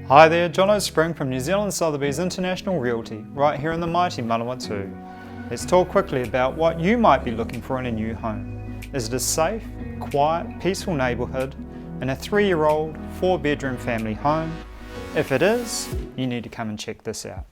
Hi there, Jono Spring from New Zealand Sotheby's International Realty, right here in the mighty Manawatu. Let's talk quickly about what you might be looking for in a new home. Is it a safe, quiet, peaceful neighbourhood in a 3-year-old, 4-bedroom family home? If it is, you need to come and check this out.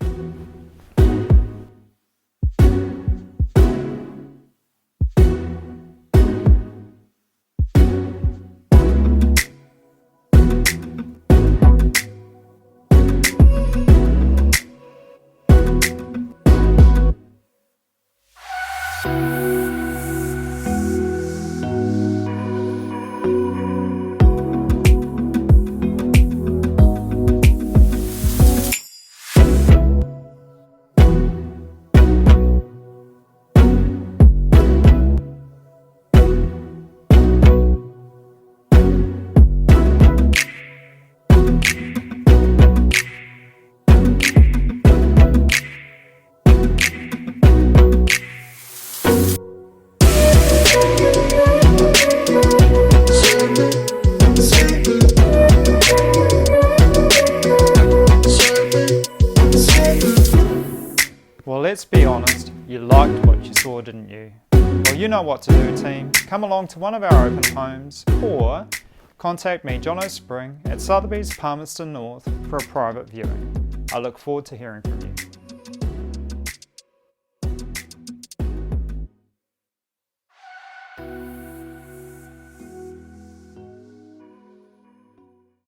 Well, let's be honest, you liked what you saw, didn't you? Well, you know what to do, team. Come along to one of our open homes or contact me, Jono Spring, at Sotheby's Palmerston North for a private viewing. I look forward to hearing from you.